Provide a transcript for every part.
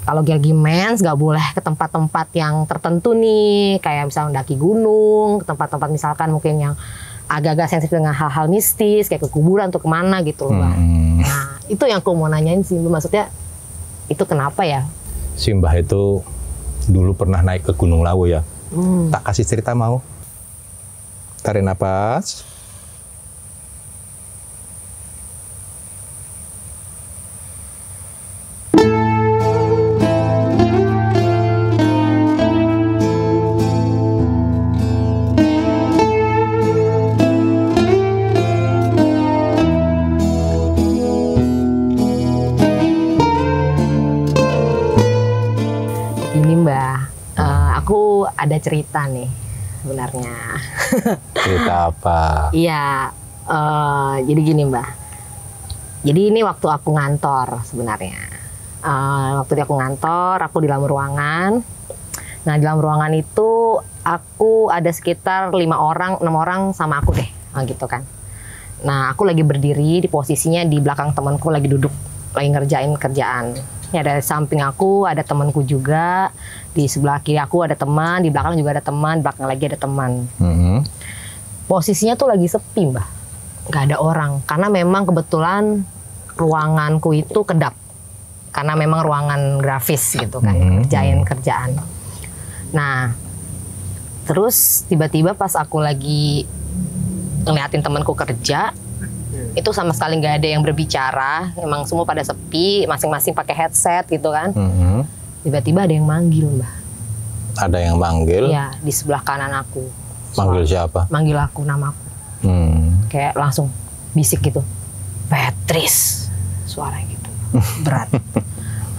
kalau lagi mens nggak boleh ke tempat-tempat yang tertentu nih, kayak misalnya mendaki gunung, ke tempat-tempat misalkan mungkin yang agak-agak sensitif dengan hal-hal mistis, kayak ke kuburan atau kemana gitu loh, Mbak. Nah, itu yang aku mau nanyain sih, maksudnya itu kenapa ya? Si Mbah itu dulu pernah naik ke Gunung Lawu ya. Tak kasih cerita mau? Tarik nafas. Aku ada cerita nih sebenarnya. Cerita apa? Iya, jadi gini Mbak. Jadi ini waktu aku ngantor sebenarnya. Waktu aku ngantor, aku di dalam ruangan. Nah di dalam ruangan itu aku ada sekitar 6 orang sama aku deh, gitu kan. Nah aku lagi berdiri di posisinya di belakang temanku lagi duduk, lagi ngerjain kerjaan. Ya, dari samping aku ada temanku juga, di sebelah kiri aku ada teman, di belakang juga ada teman, di belakang lagi ada teman. Posisinya tuh lagi sepi Mbak, nggak ada orang, karena memang kebetulan ruanganku itu kedap, karena memang ruangan grafis gitu kan, ngerjain kerjaan. Nah, terus tiba-tiba pas aku lagi ngeliatin temanku kerja, itu sama sekali nggak ada yang berbicara, emang semua pada sepi, masing-masing pakai headset gitu kan. Tiba-tiba ada yang manggil Mbak. Ada yang manggil? Iya, di sebelah kanan aku. Manggil siapa? Manggil aku, namaku. Kayak langsung bisik gitu, Petris, suara gitu, berat.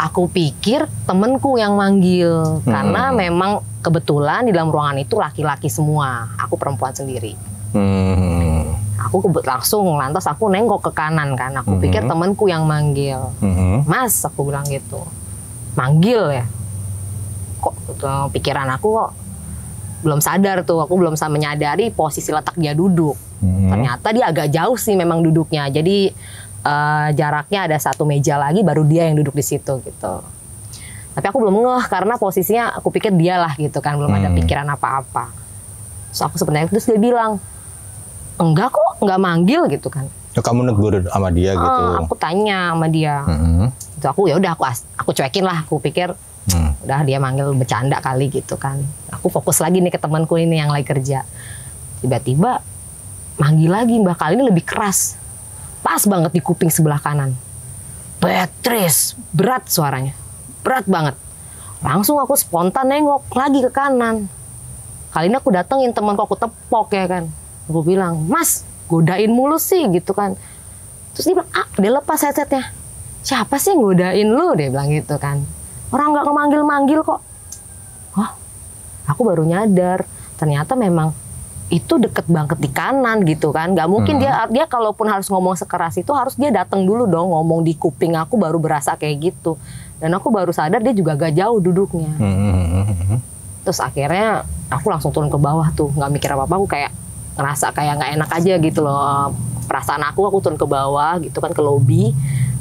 Aku pikir temenku yang manggil, karena memang kebetulan di dalam ruangan itu laki-laki semua, aku perempuan sendiri. Aku langsung lantas aku nengok ke kanan kan, aku pikir temanku yang manggil. Mas, aku bilang gitu, manggil ya? Kok pikiran aku kok belum sadar tuh, aku belum menyadari posisi letak dia duduk. Ternyata dia agak jauh sih memang duduknya, jadi jaraknya ada 1 meja lagi baru dia yang duduk di situ gitu. Tapi aku belum ngeh karena posisinya aku pikir dia lah gitu kan, belum ada pikiran apa-apa. So aku sebenarnya terus dia bilang, enggak kok, enggak manggil gitu kan. Kamu negur sama dia gitu? Aku tanya sama dia. Itu aku ya udah aku cuekin lah. Aku pikir udah dia manggil bercanda kali gitu kan. Aku fokus lagi nih ke temanku ini yang lagi kerja. Tiba-tiba manggil lagi Mbak, kali ini lebih keras. Pas banget di kuping sebelah kanan. Petris, berat suaranya. Berat banget. Langsung aku spontan nengok lagi ke kanan. Kali ini aku datengin temanku, aku tepok ya kan. Aku bilang, Mas, godain mulu sih gitu kan. Terus dia bilang, dia lepas headsetnya. Siapa sih yang godain lu? Dia bilang gitu kan. Orang nggak ngemanggil-manggil kok. Wah, aku baru nyadar. Ternyata memang itu deket banget di kanan gitu kan. Nggak mungkin dia kalaupun harus ngomong sekeras itu harus dia datang dulu dong. Ngomong di kuping aku baru berasa kayak gitu. Dan aku baru sadar dia juga gak jauh duduknya. Terus akhirnya aku langsung turun ke bawah tuh. Nggak mikir apa-apa, aku kayak ngerasa kayak nggak enak aja gitu loh, perasaan aku turun ke bawah gitu kan, ke lobi.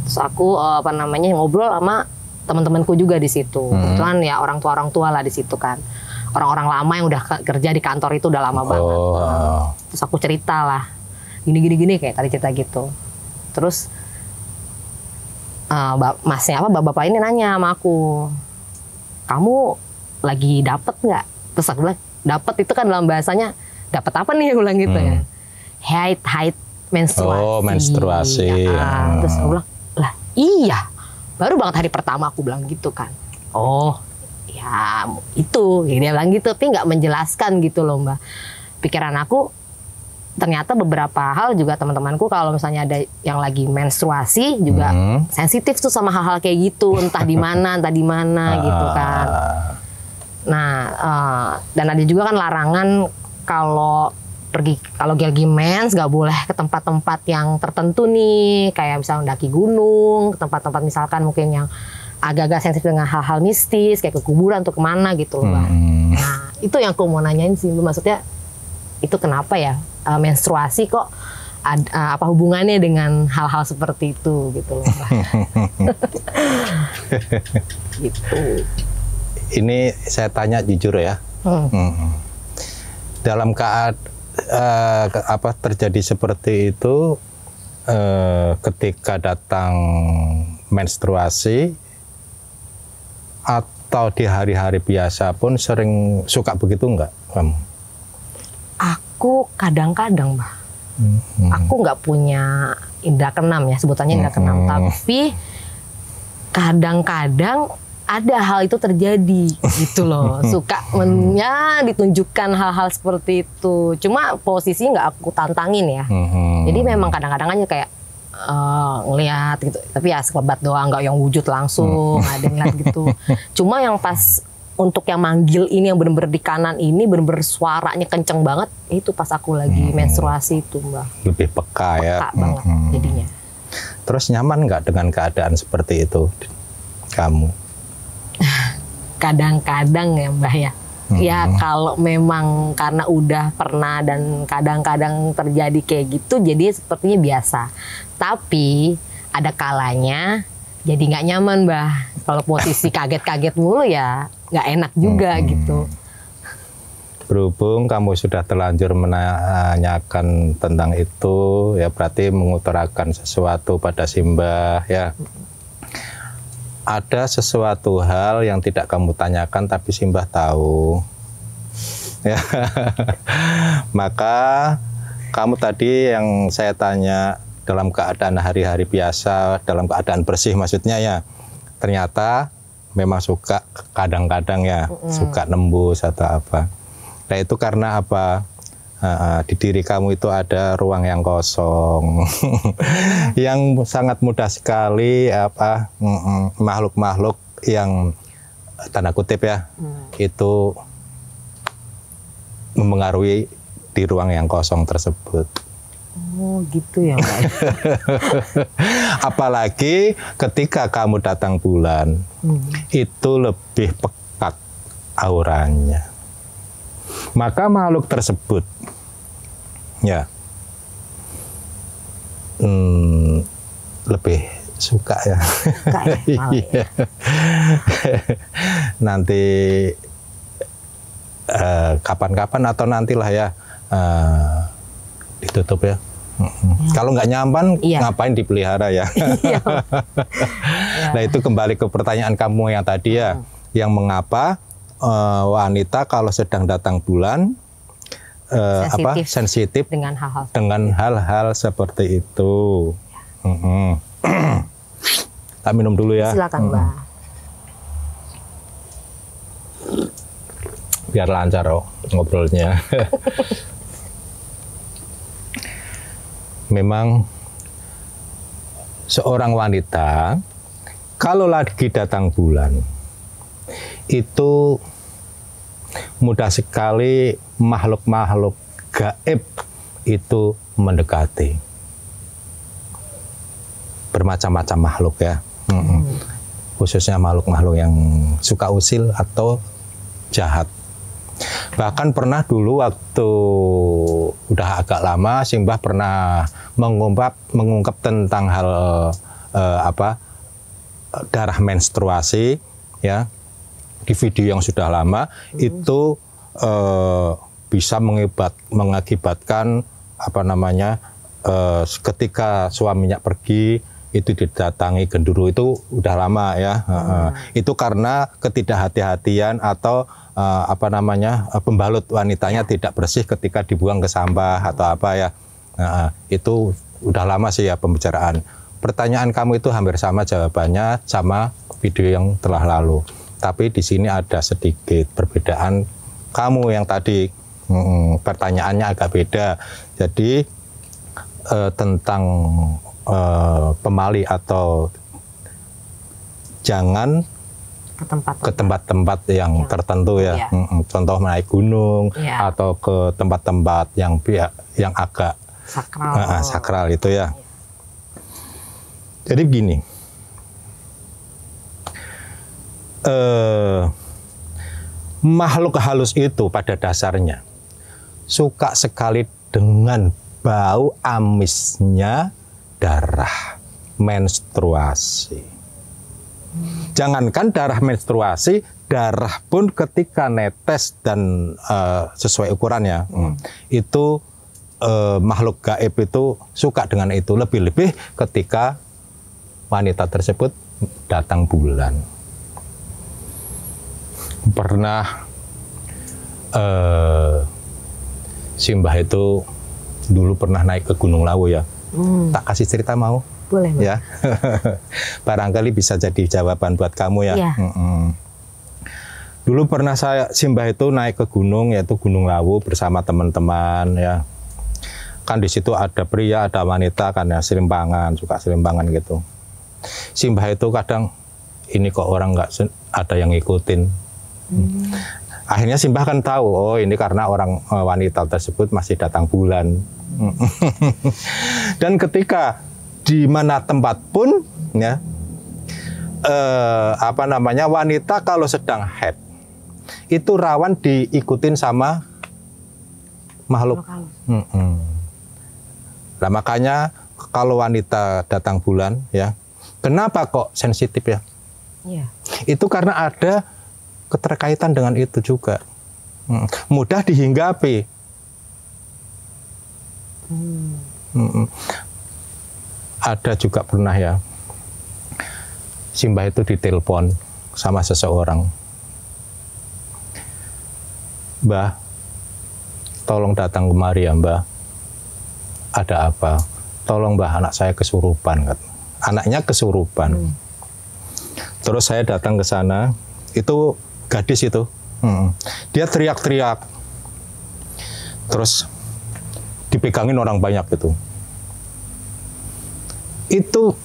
Terus aku ngobrol sama teman-temanku juga di situ. Kebetulan ya orang tua lah di situ kan, orang-orang lama yang udah kerja di kantor itu udah lama banget. Terus aku cerita lah, gini kayak tadi cerita gitu. Terus bapak ini nanya sama aku, kamu lagi dapet nggak? Terus aku bilang dapet itu kan dalam bahasanya dapat apa nih, aku bilang gitu ya. Haid menstruasi. Oh, menstruasi. Ya. Terus aku bilang, lah iya. Baru banget hari pertama aku bilang gitu kan. Oh, ya itu. Dia bilang gitu, tapi nggak menjelaskan gitu loh Mbak. Pikiran aku, ternyata beberapa hal juga teman-temanku kalau misalnya ada yang lagi menstruasi juga sensitif tuh sama hal-hal kayak gitu. Entah di mana gitu kan. Nah, dan ada juga kan larangan kalau lagi mens nggak boleh ke tempat-tempat yang tertentu nih, kayak misalnya mendaki gunung, ke tempat-tempat misalkan mungkin yang agak-agak sensitif dengan hal-hal mistis, kayak ke kuburan atau kemana gitu loh Mbak. Nah itu yang aku mau nanyain sih, maksudnya itu kenapa ya menstruasi kok apa hubungannya dengan hal-hal seperti itu gitu loh Mbak. Gitu. Ini saya tanya jujur ya. Dalam terjadi seperti itu, ketika datang menstruasi atau di hari-hari biasa pun sering suka begitu enggak kamu? Aku kadang-kadang, Mbak. Aku nggak punya indera keenam ya, sebutannya indera keenam. Tapi kadang-kadang ada hal itu terjadi gitu loh. Suka ditunjukkan hal-hal seperti itu. Cuma posisi nggak aku tantangin ya. Jadi memang kadang-kadang aja kayak ngelihat gitu. Tapi ya sekelebat doang, nggak yang wujud langsung, ada ngeliat gitu. Cuma yang pas untuk yang manggil ini yang bener-bener di kanan ini bener-bener suaranya kenceng banget, itu pas aku lagi menstruasi itu, Mbak. Lebih peka ya. Peka banget jadinya. Terus nyaman nggak dengan keadaan seperti itu kamu? Kadang-kadang ya, Mbak ya. Ya kalau memang karena udah pernah dan kadang-kadang terjadi kayak gitu, jadi sepertinya biasa. Tapi ada kalanya jadi nggak nyaman, Mbak. Kalau posisi kaget-kaget mulu ya nggak enak juga gitu. Berhubung kamu sudah terlanjur menanyakan tentang itu, ya berarti mengutarakan sesuatu pada Simbah ya. Ada sesuatu hal yang tidak kamu tanyakan tapi Simbah tahu. Ya. Maka kamu tadi yang saya tanya dalam keadaan hari-hari biasa, dalam keadaan bersih maksudnya ya. Ternyata memang suka kadang-kadang ya, suka nembus atau apa. Nah itu karena apa? Di diri kamu itu ada ruang yang kosong, yang sangat mudah sekali makhluk-makhluk yang tanda kutip ya, itu memengaruhi di ruang yang kosong tersebut. Oh gitu ya, Mbak. Apalagi ketika kamu datang bulan, itu lebih pekat auranya. Maka makhluk tersebut, ya, lebih suka ya. Suka ya, ya. Nanti kapan-kapan atau nantilah ya. Ditutup ya. Kalau nggak nyaman, ngapain dipelihara ya? Nah itu kembali ke pertanyaan kamu yang tadi ya, yang mengapa wanita kalau sedang datang bulan sensitif dengan hal-hal seperti itu. Tak minum dulu ya. Silakan, Mbak. Biar lancar ngobrolnya. Memang seorang wanita kalau lagi datang bulan itu mudah sekali makhluk-makhluk gaib itu mendekati. Bermacam-macam makhluk ya. Khususnya makhluk-makhluk yang suka usil atau jahat. Bahkan pernah dulu waktu udah agak lama Simbah pernah mengungkap tentang hal darah menstruasi ya, di video yang sudah lama itu bisa mengakibatkan ketika suaminya pergi itu didatangi gendruwo, itu udah lama ya. Itu karena ketidakhati-hatian atau pembalut wanitanya tidak bersih ketika dibuang ke sampah atau apa ya. Itu udah lama sih ya pembicaraan. Pertanyaan kamu itu hampir sama jawabannya sama video yang telah lalu. Tapi di sini ada sedikit perbedaan. Kamu yang tadi pertanyaannya agak beda. Jadi tentang pemali atau jangan ke tempat-tempat yang tertentu ya. Contoh naik gunung atau ke tempat-tempat yang agak sakral itu ya. Jadi begini, makhluk halus itu pada dasarnya suka sekali dengan bau amisnya darah menstruasi. Jangankan darah menstruasi, darah pun ketika netes dan sesuai ukurannya, itu makhluk gaib itu suka dengan itu. Lebih-lebih ketika wanita tersebut datang bulan. Pernah Simbah itu dulu pernah naik ke Gunung Lawu ya. Tak kasih cerita mau? Boleh. Ya. Barangkali bisa jadi jawaban buat kamu ya. Ya. Dulu pernah Simbah itu naik ke gunung, yaitu Gunung Lawu bersama teman-teman ya. Kan di situ ada pria, ada wanita kan ya, selimpangan, suka selimpangan gitu. Simbah itu kadang ini kok orang nggak ada yang ngikutin. Akhirnya Simbah kan tahu, oh ini karena orang wanita tersebut masih datang bulan. Dan ketika di mana tempat pun ya wanita kalau sedang haid itu rawan diikutin sama makhluk. Nah, makanya kalau wanita datang bulan ya, kenapa kok sensitif ya? Itu karena ada keterkaitan dengan itu juga. Mudah dihinggapi. Ada juga pernah ya, Simbah itu ditelepon sama seseorang. Mbah, tolong datang kemari ya Mbah. Ada apa? Tolong Mbah, anak saya kesurupan. Anaknya kesurupan. Terus saya datang ke sana, itu gadis itu. Dia teriak-teriak. Terus dipegangin orang banyak gitu. Itu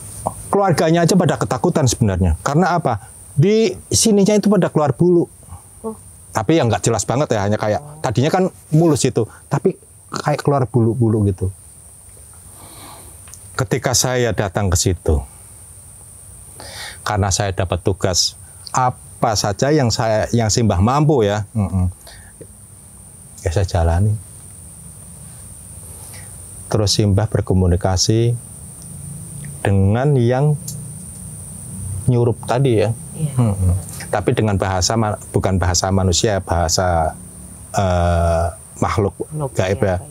keluarganya aja pada ketakutan sebenarnya. Karena apa? Di sininya itu pada keluar bulu. Tapi yang nggak jelas banget ya, hanya kayak tadinya kan mulus itu, tapi kayak keluar bulu-bulu gitu. Ketika saya datang ke situ, karena saya dapat tugas apa saja yang Simbah mampu ya, ya saya jalani. Terus Simbah berkomunikasi dengan yang nyurup tadi ya, tapi dengan bahasa bukan bahasa manusia, bahasa makhluk gaib ya.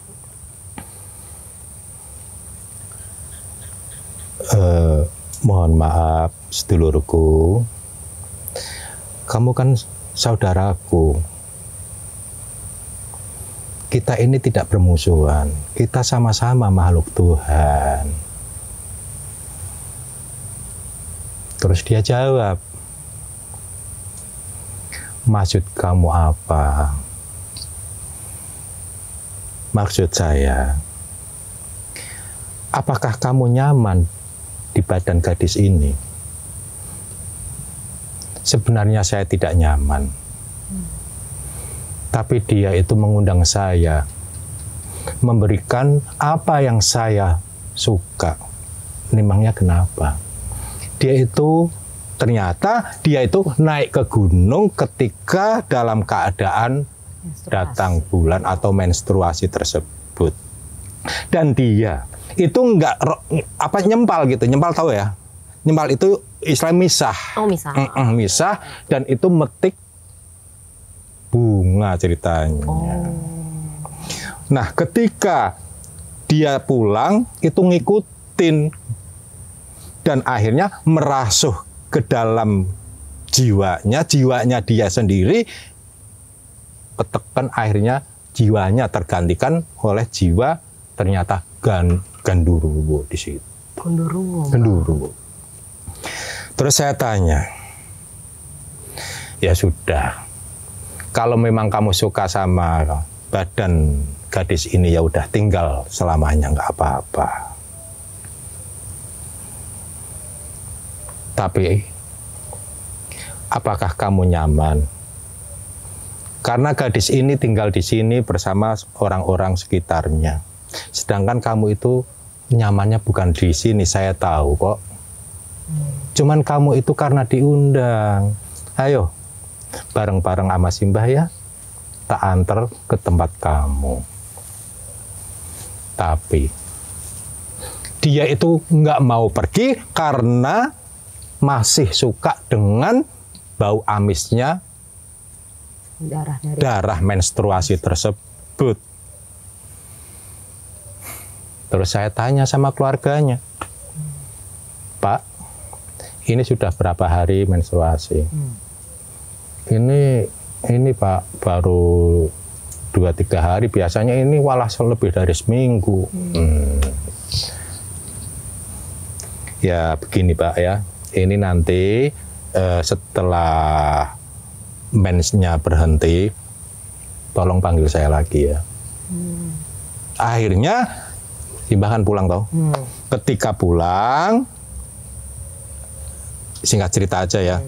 Mohon maaf sedulurku, kamu kan saudaraku. Kita ini tidak bermusuhan, kita sama-sama makhluk Tuhan. Terus dia jawab, maksud kamu apa? Maksud saya, apakah kamu nyaman di badan gadis ini? Sebenarnya saya tidak nyaman. Tapi dia itu mengundang saya, memberikan apa yang saya suka. Memangnya kenapa? Ternyata dia itu naik ke gunung ketika dalam keadaan datang bulan atau menstruasi tersebut. Dan dia itu nyempal gitu, nyempal tahu ya? Nyempal itu istilah misah. Oh, misah. Misah, dan itu metik bunga ceritanya. Nah, ketika dia pulang itu ngikutin. Dan akhirnya merasuh ke dalam jiwanya dia sendiri, ketekan akhirnya jiwanya tergantikan oleh jiwa ternyata Gandurwo di situ. Gandurwo. Terus saya tanya, ya sudah, kalau memang kamu suka sama badan gadis ini ya udah tinggal selamanya, nggak apa-apa. Tapi, apakah kamu nyaman? Karena gadis ini tinggal di sini bersama orang-orang sekitarnya. Sedangkan kamu itu nyamannya bukan di sini, saya tahu kok. Cuman kamu itu karena diundang. Ayo, bareng-bareng sama Simbah ya, tak antar ke tempat kamu. Tapi, dia itu nggak mau pergi karena masih suka dengan bau amisnya darah menstruasi tersebut. Terus saya tanya sama keluarganya, Pak, ini sudah berapa hari menstruasi? Ini Pak, baru 2-3 hari, biasanya ini malah lebih dari seminggu. Ya begini Pak ya, ini nanti setelah mensnya berhenti, tolong panggil saya lagi ya. Akhirnya Simbah kan pulang toh. Ketika pulang, singkat cerita aja ya,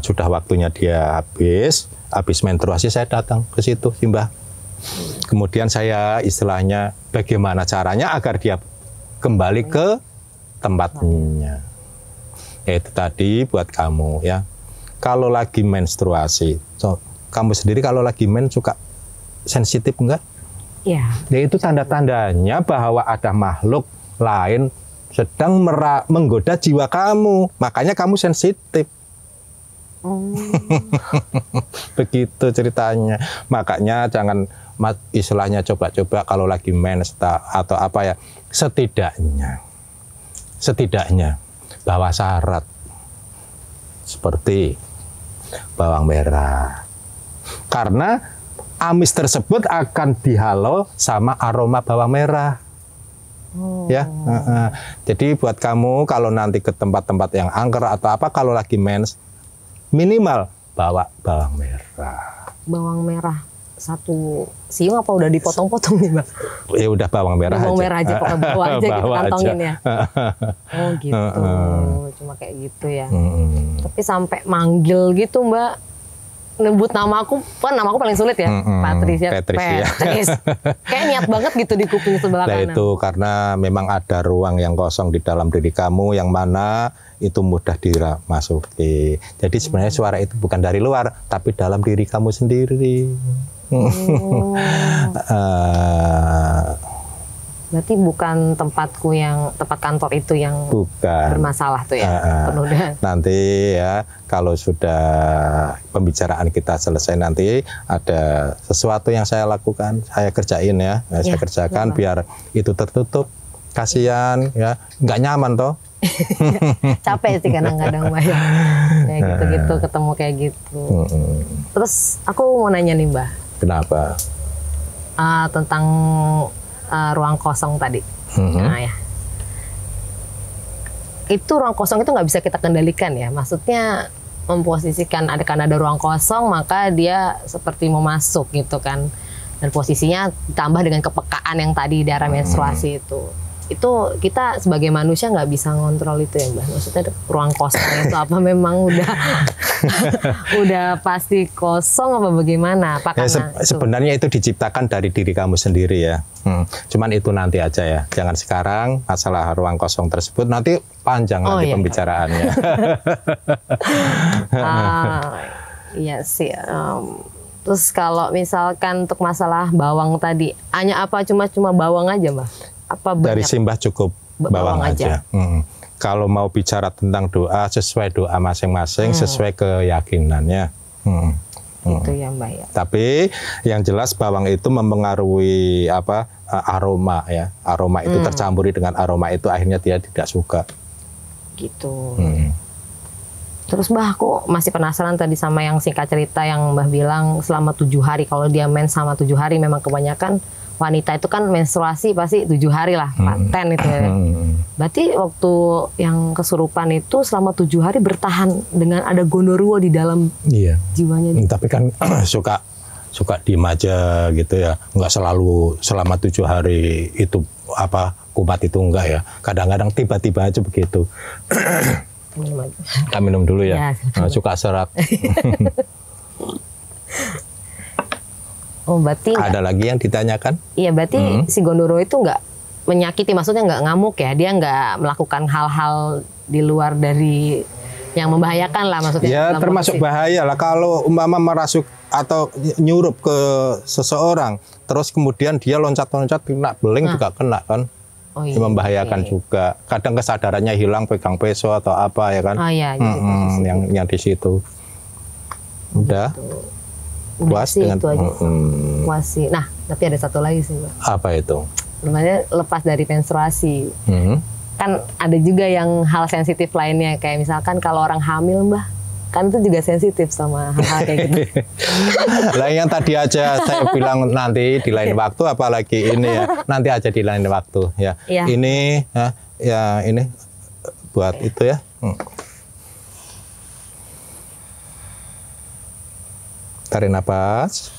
sudah waktunya dia habis menstruasi, saya datang ke situ Simbah. Kemudian saya istilahnya bagaimana caranya agar dia kembali ke tempatnya. Yaitu tadi buat kamu ya, kalau lagi menstruasi, kamu sendiri kalau lagi men suka sensitif enggak? Ya. Itu tanda-tandanya bahwa ada makhluk lain sedang menggoda jiwa kamu, makanya kamu sensitif. Begitu ceritanya. Makanya jangan istilahnya coba-coba kalau lagi mens atau apa ya, setidaknya bawa syarat seperti bawang merah, karena amis tersebut akan dihalau sama aroma bawang merah. Ya, jadi buat kamu kalau nanti ke tempat-tempat yang angker atau apa, kalau lagi mens, minimal bawa bawang merah. Bawang merah 1 siung apa udah dipotong-potong nih Mbak? Ya udah bawang merah bawang aja. Merah aja, pokoknya bawa aja gitu, kantongin ya. Oh gitu, cuma kayak gitu ya. Tapi sampai manggil gitu Mbak, nyebut nama aku, kan nama aku paling sulit ya, Patricia. Kayak niat banget gitu di kuping sebelah kanan. Itu karena memang ada ruang yang kosong di dalam diri kamu, yang mana itu mudah dimasuki. Jadi sebenarnya suara itu bukan dari luar, tapi dalam diri kamu sendiri. Berarti bukan tempat kantor itu yang bermasalah tuh ya, penuh dengan. Nanti ya kalau sudah pembicaraan kita selesai, nanti ada sesuatu yang saya lakukan, saya kerjain ya, saya kerjakan biar itu tertutup. Kasihan ya, nggak nyaman toh. Capek sih kadang-kadang Mbak ya, kayak gitu-gitu, ketemu kayak gitu. Terus aku mau nanya nih Mbak. Kenapa? Tentang ruang kosong tadi. Nah ya, itu ruang kosong itu nggak bisa kita kendalikan ya. Maksudnya memposisikan karena ada ruang kosong, maka dia seperti mau masuk gitu kan. Dan posisinya ditambah dengan kepekaan yang tadi darah menstruasi itu kita sebagai manusia nggak bisa ngontrol itu ya Mbak. Maksudnya ruang kosong itu apa memang udah pasti kosong apa bagaimana? Apa sebenarnya itu diciptakan dari diri kamu sendiri ya. Cuman itu nanti aja ya. Jangan sekarang masalah ruang kosong tersebut, nanti panjang nanti pembicaraannya. Iya sih. Terus kalau misalkan untuk masalah bawang tadi, hanya apa cuma bawang aja Mbak? Apa dari Simbah cukup bawang aja. Kalau mau bicara tentang doa, sesuai doa masing-masing, sesuai keyakinannya. Itu ya Mbak ya. Tapi yang jelas bawang itu mempengaruhi aroma ya. Aroma itu tercampuri dengan aroma itu, akhirnya dia tidak suka. Gitu. Terus Mbak, aku masih penasaran tadi sama yang singkat cerita yang Mbak bilang selama 7 hari. Kalau dia mens sama 7 hari, memang kebanyakan wanita itu kan menstruasi pasti 7 hari lah, paten itu ya. Berarti waktu yang kesurupan itu selama 7 hari bertahan dengan ada gondoruo di dalam jiwanya. Tapi kan suka diem aja gitu ya, nggak selalu selama 7 hari itu kumat itu enggak ya. Kadang-kadang tiba-tiba aja begitu. Kita minum dulu ya. Suka serak. Oh, berarti ada lagi yang ditanyakan? Iya, berarti si gondoruo itu nggak menyakiti, maksudnya nggak ngamuk ya, dia nggak melakukan hal-hal di luar dari yang membahayakan lah maksudnya. Ya termasuk bahaya lah kalau umpama merasuk atau nyurup ke seseorang, terus kemudian dia loncat-loncat kena beling juga kena kan. Oh, iya, membahayakan juga. Kadang kesadarannya hilang, pegang peso atau apa ya kan? Oh iya, gitu, yang di situ. Udah. Puas sih, dengan itu aja. Puas sih. Nah, tapi ada satu lagi sih, Mbak. Apa itu? Namanya lepas dari menstruasi. Kan ada juga yang hal sensitif lainnya, kayak misalkan kalau orang hamil, Mbak, kan itu juga sensitif sama hal-hal kayak gitu. Lah yang tadi aja saya bilang nanti di lain waktu, apalagi ini ya, nanti aja di lain waktu ya. Iya. Ini ya ini buat itu ya. Tarik nafas.